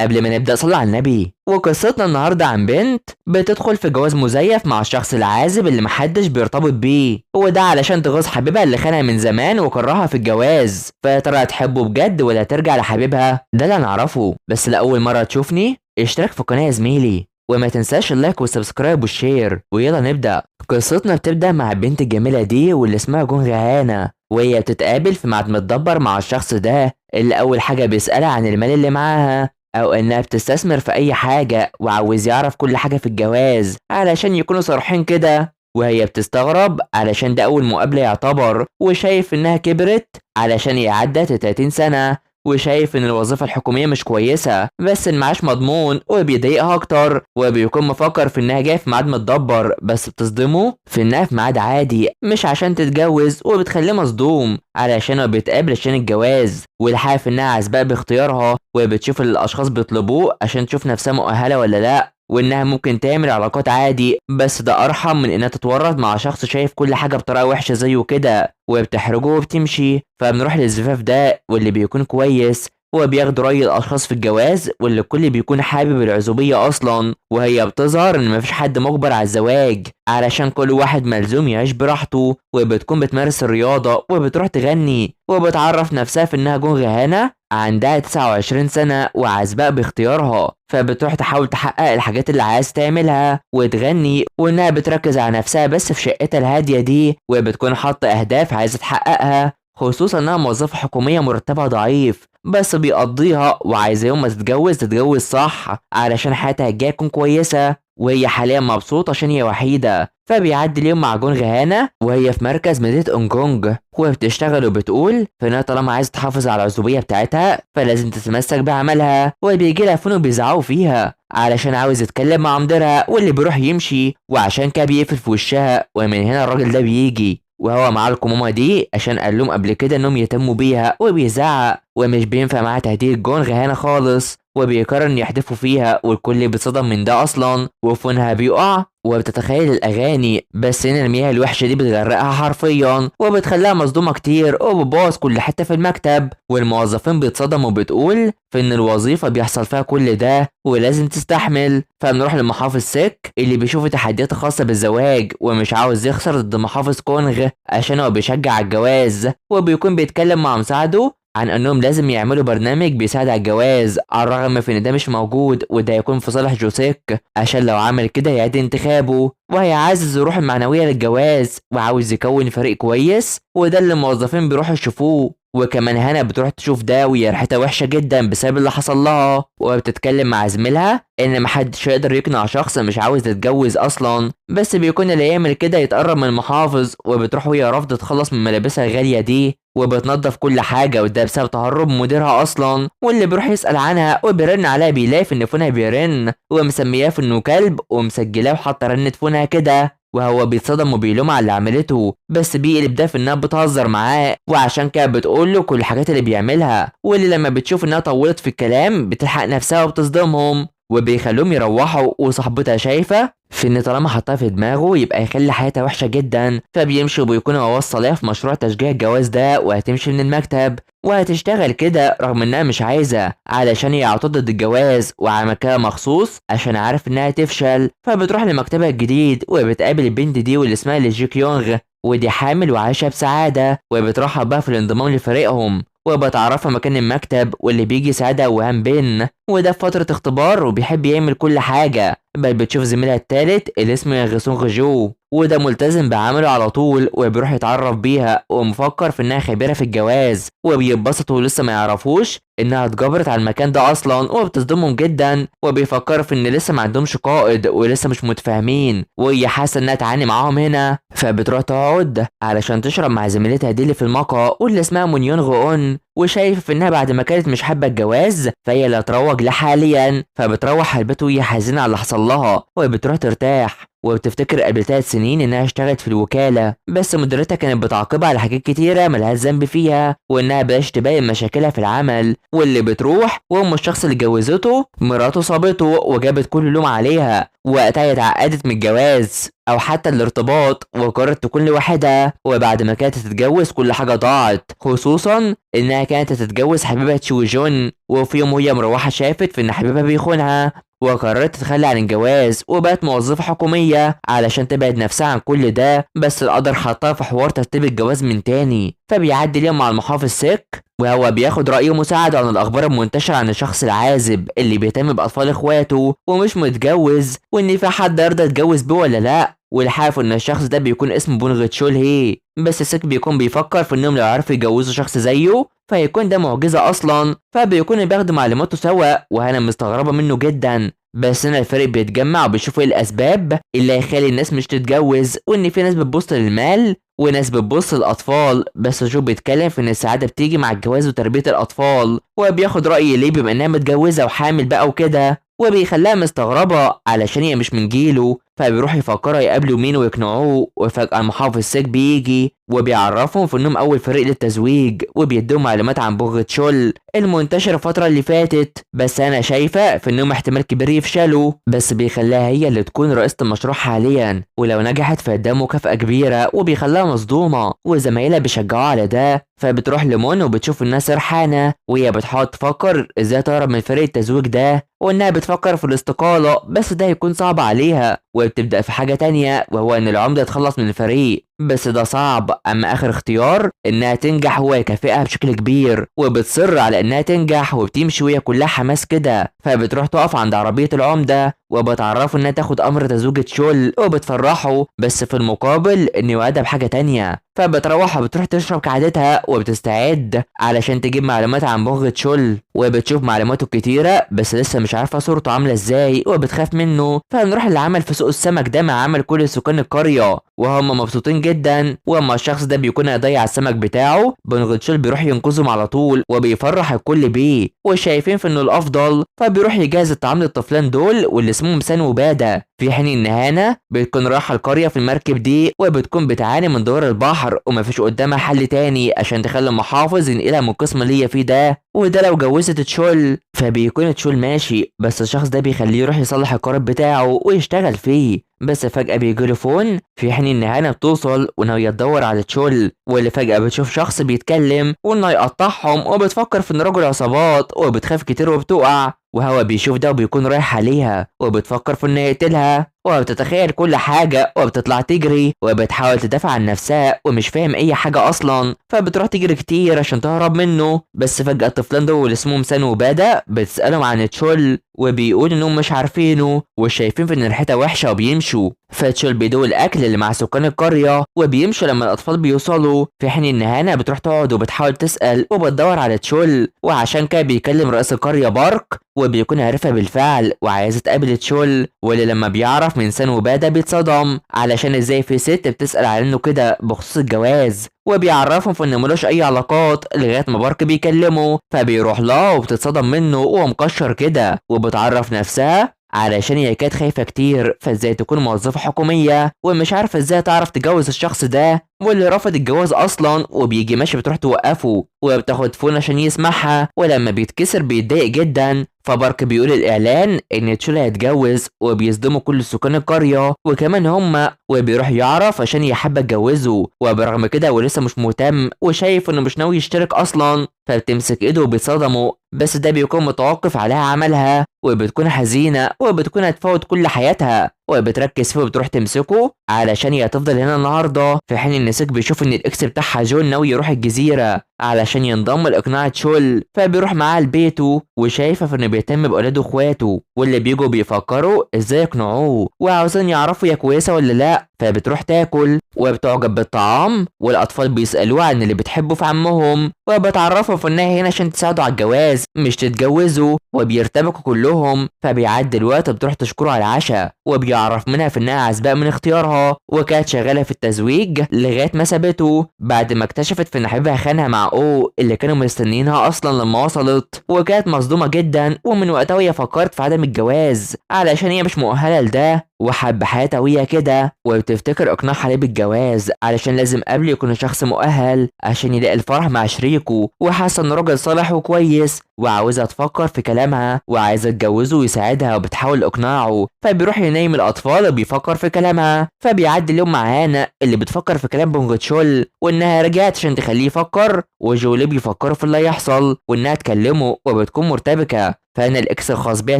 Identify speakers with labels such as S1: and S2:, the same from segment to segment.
S1: قبل ما نبدأ صلي على النبي. وقصتنا النهاردة عن بنت بتدخل في جواز مزيف مع الشخص العازب اللي محدش بيرتبط بيه، وده علشان تغيظ حبيبها اللي خانها من زمان وكرهها في الجواز. فيا ترى هتحبه بجد ولا ترجع لحبيبها؟ ده اللي هنعرفه. بس لأول مرة تشوفني اشترك في القناة يا زميلي، وما تنساش اللايك والسبسكرايب والشير. ويلا نبدأ. قصتنا بتبدأ مع البنت الجميلة دي واللي اسمها جون رهانة، وهي بتتقابل في ميعاد متدبر مع الشخص ده اللي أول حاجة بيسألها عن المال اللي معاها، أو إنها بتستثمر في أي حاجة، وعاوز يعرف كل حاجة في الجواز علشان يكونوا صريحين كده. وهي بتستغرب علشان ده أول مقابلة يعتبر، وشايف إنها كبرت علشان هي عدت 30 سنة، وشايف إن الوظيفة الحكومية مش كويسة بس المعاش مضمون، وبيضايقها أكتر. وبيكون مفكر في إنها جاية في ميعاد متدبر، بس بتصدمه في إنها في ميعاد عادي مش عشان تتجوز، وبتخليه مصدوم علشان هو بيتقابل عشان الجواز. والحقيقة في إنها عزباء باختيارها، وبتشوف اللي الأشخاص بيطلبوه عشان تشوف نفسها مؤهلة ولا لأ، وإنها ممكن تعمل علاقات عادي، بس ده أرحم من إنها تتورط مع شخص شايف كل حاجة بطريقة وحشة زيه كده، وبتحرجه وبتمشي. فبنروح للزفاف ده واللي بيكون كويس، وبياخدوا رأي الأشخاص في الجواز، واللي الكل بيكون حابب العزوبية أصلا. وهي بتظهر إن مفيش حد مجبر على الزواج علشان كل واحد ملزوم يعيش براحته، وبتكون بتمارس الرياضة وبتروح تغني، وبتعرف نفسها في إنها جون رهانة عندها 29 سنة وعزباء باختيارها. فبتروح تحاول تحقق الحاجات اللي عايز تعملها وتغني، وإنها بتركز على نفسها بس في شقتها الهادية دي، وبتكون حاطة أهداف عايزة تحققها، خصوصا إنها موظفة حكومية مرتبها ضعيف بس بيقضيها، وعايزة يوم ما تتجوز صح علشان حياتها الجاية تكون كويسة. وهي حاليا مبسوطة عشان هي وحيدة. فبيعدي اليوم مع جون رهانة وهي في مركز مدينة أونج كونج، وبتشتغل وبتقول فإنها طالما عايزة تحافظ على العزوبية بتاعتها فلازم تتمسك بعملها. وبيجي لها فون وبيزعقوا فيها علشان عاوز يتكلم مع مديرها، واللي بيروح يمشي وعشان كده بيقفل في وشها. ومن هنا الراجل ده بيجي وهو معاه القمامة دي عشان قال لهم قبل كده انهم يهتموا بيها، وبيزعق ومش بينفع معاه تهديد جون رهانة خالص، وبيقرر ان يحدفوا فيها، والكل بيتصدم من ده اصلا. وفونها بيقع وبتتخيل الاغاني، بس ان المياه الوحشه دي بتغرقها حرفيا وبتخليها مصدومه كتير، وبتبوظ كل حته في المكتب. والموظفين بيتصدموا وبتقول في ان الوظيفه بيحصل فيها كل ده ولازم تستحمل. فبنروح لمحافظ سيك اللي بيشوف تحديات خاصه بالزواج، ومش عاوز يخسر ضد محافظ كونغ عشان هو بيشجع على الجواز، وبيكون بيتكلم مع مساعده عن انهم لازم يعملوا برنامج بيساعد على الجواز، على الرغم في ان ده مش موجود، وده هيكون في صالح جوسيك عشان لو عمل كده يعيد انتخابه. وهيعزز الروح المعنويه للجواز، وعاوز يكون فريق كويس، وده اللي الموظفين بيروحوا يشوفوه. وكمان هنا بتروح تشوف ده وهي ريحتها وحشه جدا بسبب اللي حصل لها، وبتتكلم مع زميلها ان محدش يقدر يقنع شخص مش عاوز يتجوز اصلا، بس بيكون اللي يعمل كده يتقرب من المحافظ. وبتروح وهي رافضه تخلص من ملابسها الغاليه دي، وبتنظف كل حاجه، وده بسبب تهرب مديرها اصلا. واللي بيروح يسال عنها وبيرن عليها بيلاقي في ان فونها بيرن، ومسمياه في انه كلب، ومسجلاه وحاطه رنه فونها كده. وهو بيتصدم وبيلوم على اللي عملته، بس بيقلب ده في انها بتهزر معاه، وعشان كده بتقول له كل الحاجات اللي بيعملها. واللي لما بتشوف انها طولت في الكلام بتلحق نفسها وبتصدمهم، وبيخلوهم يروحوا. وصاحبتها شايفه في ان طالما حطها في دماغه يبقى يخلي حياتها وحشه جدا، فبيمشي وبيكون هو وصل ليها في مشروع تشجيع الجواز ده، وهتمشي من المكتب وهتشتغل كده رغم انها مش عايزه علشان هي عطت ضد الجواز، وعمل كده مخصوص عشان عارف انها تفشل. فبتروح لمكتبها الجديد وبتقابل البنت دي واللي اسمها ليجي كيونغ، ودي حامل وعايشه بسعاده، وبترحب بقى في الانضمام لفريقهم، وبتعرفها مكان المكتب واللي بيجي يساعدها وهام بين، وده في فترة اختبار وبيحب يعمل كل حاجة. بل بتشوف زميلها التالت اللي اسمه غسون جو، وده ملتزم بعمله على طول، وبيروح يتعرف بيها ومفكر في انها خبيرة في الجواز، وبيتبسط ولسه ما يعرفوش انها اتجبرت على المكان ده اصلا، وبتصدمهم جدا، وبيفكروا في ان لسه ما عندهمش قائد ولسه مش متفاهمين، وهي حاسه انها تعاني معاهم هنا. فبتروح تقعد علشان تشرب مع زميلتها دي اللي في المقهى واللي اسمها مونيون غون، وشايف انها بعد ما كانت مش حابه الجواز فهي اللي هتروج لها حاليا. فبتروح البيت وهي حزينه على اللي حصل لها، وبتروح ترتاح وبتفتكر قبل 3 سنين انها اشتغلت في الوكالة، بس مديرتها كانت بتعاقبها على حاجات كتيرة ملهاش ذنب فيها، وانها بلاش تبين مشاكلها في العمل. واللي بتروح وام الشخص اللي اتجوزته مراته صابته وجابت كل اللوم عليها، وقتها اتعقدت من الجواز او حتى الارتباط وقررت تكون لوحدها. وبعد ما كانت تتجوز كل حاجه ضاعت، خصوصا انها كانت تتجوز حبيبها تشو جون. وفي يوم وهي مروحه شافت في ان حبيبها بيخونها، وقررت تتخلى عن الجواز وبقت موظفة حكومية علشان تبعد نفسها عن كل ده. بس القدر حطها في حوار ترتيب الجواز من تاني. فبيعدي اليوم مع المحافظ سيك، وهو بياخد رأيه ومساعده عن الأخبار المنتشرة عن الشخص العازب اللي بيهتم بأطفال إخواته ومش متجوز، وإن في حد يرضى يتجوز بيه ولا لأ. والحاف إن الشخص ده بيكون اسمه بونغ تشول هي. بس سيك بيكون بيفكر في إنهم لو عرفوا يجوزوا شخص زيه فهيكون ده معجزة أصلا. فبيكون بياخدوا معلوماته سوا، وهنا مستغربة منه جدا. بس هنا الفريق بيتجمع وبيشوفوا ايه الاسباب اللي هيخلي الناس مش تتجوز، وان في ناس بتبص للمال وناس بتبص للاطفال. بس جو بيتكلم في ان السعاده بتيجي مع الجواز وتربيه الاطفال، وبياخد راي ليه بما انها متجوزه وحامل بقى وكده، وبيخليها مستغربه علشان هي مش من جيله. فبيروح يفكروا يقابلوا مين ويقنعوه. وفجاه المحافظ سيك بيجي وبيعرفهم في انهم اول فريق للتزويج، وبيديهم معلومات عن بوغ تشول المنتشره الفتره اللي فاتت. بس انا شايفه في انهم احتمال كبير يفشلوا، بس بيخليها هي اللي تكون رئيسه المشروع حاليا، ولو نجحت فده مكافاه كبيره وبيخليها مصدومه. وزمايلها بيشجعوها على ده. فبتروح لمون وبتشوف الناس سرحانه، وهي بتحاول تفكر ازاي تهرب من فريق التزويج ده، وانها بتفكر في الاستقاله، بس ده هيكون صعب عليها. وبتبدا في حاجه تانية، وهو ان العمده يتخلص من الفريق، بس ده صعب. اما اخر اختيار انها تنجح هو يكافئها بشكل كبير، وبتصر على انها تنجح وبتمشي وهي كلها حماس كده. فبتروح تقف عند عربيه العمده وبتعرفه انها تاخد امر تزويج تشول وبتفرحه، بس في المقابل ان يوعدها بحاجه تانية. فبتروح وبتروح تشرب كعادتها وبتستعد علشان تجيب معلومات عن بوغ تشول، وبتشوف معلوماته كتيره بس لسه مش عارفه صورته عامله ازاي وبتخاف منه. فنروح لعمل في سوق السمك ده مع عمل كل سكان القريه، وهم مبسوطين جدا. واما الشخص ده بيكون هيضيع السمك بتاعه، بوغ تشول بيروح ينقذهم على طول وبيفرح الكل بيه، وشايفين في انه الافضل. فبيروح يجهز الطعام للطفلان دول واللي اسمهم سان وبادا، في حين ان هانا بتكون رايحه القريه في المركب دي، وبتكون بتعاني من دوار البحر ومفيش قدامها حل تاني عشان تخلي المحافظ ينقلها من القسم اللي هي فيه ده، وده لو جوزت تشول. فبيكون تشول ماشي، بس الشخص ده بيخليه يروح يصلح القارب بتاعه ويشتغل فيه. بس فجأة بيجيله فون، في حين ان هانا بتوصل وناوية تدور على تشول، واللي فجأة بتشوف شخص بيتكلم وانه يقطعهم، وبتفكر في ان رجل عصابات وبتخاف كتير وبتقع. وهو بيشوف ده وبيكون رايح عليها وبتفكر في انه يقتلها، وبتتخيل كل حاجة وبتطلع تجري وبتحاول تدافع عن نفسها ومش فاهم اي حاجة اصلا. فبتروح تجري كتير عشان تهرب منه. بس فجأة الطفلان دول اسمهم سان وبادا بتسألهم عن تشول، وبيقول انهم مش عارفينه وشايفين في ان ريحتها وحشة وبيمشوا. فتشول بيدوق الاكل اللي مع سكان القرية وبيمشوا لما الاطفال بيوصلوا، في حين ان هانا بتروح تقعد وبتحاول تسأل وبتدور على تشول. وعشان كده بيكلم رئيس القرية بارك وبيكون عارفها بالفعل وعايزة تقابل تشول، واللي لما بيعرف من سان وبادا بيتصدم علشان ازاي في ست بتسأل عنه كده بخصوص الجواز، وبيعرفهم في ان ملوش اي علاقات لغايه ما بارك بيكلمه. فبيروح لها وبتتصدم منه وهو مكشر كده، وبتعرف نفسها علشان هي كانت خايفه كتير فازاي تكون موظفه حكوميه ومش عارفه ازاي تعرف تجوز الشخص ده واللي رفض الجواز اصلا. وبيجي ماشي بتروح توقفه وبتاخد فون عشان يسمعها، ولما بيتكسر بيتضايق جدا. فبارك بيقول الاعلان ان تشول هيتجوز وبيصدموا كل سكان القريه وكمان هما، وبيروح يعرف عشان يحب يتجوزه. وبرغم كده ولسه مش مهتم وشايف انه مش ناوي يشترك اصلا، فبتمسك ايده وبيتصدموا. بس ده بيكون متوقف عليها عملها وبتكون حزينه وبتكون هتفوت كل حياتها، وبتركز فيه وبتروح تمسكه علشان هي تفضل هنا النهارده. في حين ان سيك بيشوف ان الاكس بتاعها جون ناوي يروح الجزيره علشان ينضم لاقناع تشول، فبيروح معاه لبيته وشايفه في انه بيهتم باولاده واخواته واللي بيجوا بيفكروا ازاي يقنعوه وعاوزين يعرفوا هي كويسه ولا لا. فبتروح تاكل وبتعجب بالطعام، والاطفال بيسالوها عن اللي بتحبه في عمهم، وبتعرفوا في انها هنا عشان تساعدوا على الجواز مش تتجوزوا، وبيرتبكوا كلهم. فبيعدي الوقت بتروح تشكره على العشاء، وبيعرف منها في انها عزباء من اختيارها وكانت شغاله في التزويج لغايه ما سابته بعد ما اكتشفت في ان حبيبها خانها مع او اللي كانوا مستنيينها اصلا لما وصلت، وكانت مصدومة جدا، ومن وقتها وهي فكرت في عدم الجواز علشان هي مش مؤهلة لده، وحب حياتها وهي كده، وبتفتكر اقناعها ليه بالجواز علشان لازم قبل يكون شخص مؤهل عشان يلاقي الفرح مع شريكه، وحاسه انه راجل صالح وكويس وعاوزها تفكر في كلامها وعايزه تجوزه ويساعدها وبتحاول اقناعه، فبيروح ينام الاطفال وبيفكر في كلامها. فبيعدي اليوم مع هانا اللي بتفكر في كلام بونجتشول وانها رجعت عشان تخليه يفكر، وجولي بيفكروا في اللي هيحصل وانها تكلمه وبتكون مرتبكه. فهنا الاكس الخاص بيها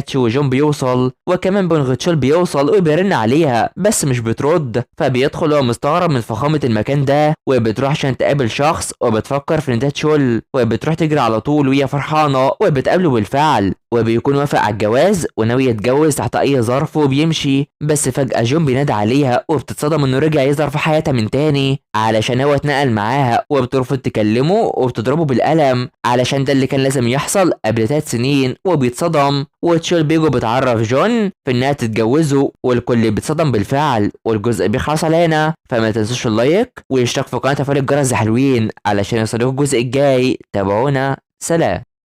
S1: تشو جون بيوصل، وكمان بونغتشول بيوصل وبيرن عليها بس مش بترد، فبيدخل وهو مستغرب من فخامة المكان ده، وبتروح عشان تقابل شخص وبتفكر في ان ده تشول، وبتروح تجري على طول وهي فرحانة وبتقابله بالفعل، وبيكون وافق على الجواز وناوي يتجوز تحت اي ظرف وبيمشي. بس فجأة جون بينادي عليها وبتتصدم انه رجع يظهر في حياتها من تاني علشان هو اتنقل معاها، وبترفض تكلمه وبتضربه بالقلم علشان ده اللي كان لازم يحصل قبل 3 سنين، وبيتصدم. وتشول بيجو بتعرف جون في انها تتجوزه، والكل بيتصدم بالفعل، والجزء بيخلص على هنا. فما تنسوش اللايك واشتراك في قناة وتفعيل الجرس حلوين علشان يوصلوك الجزء الجاي. تابعونا، سلام.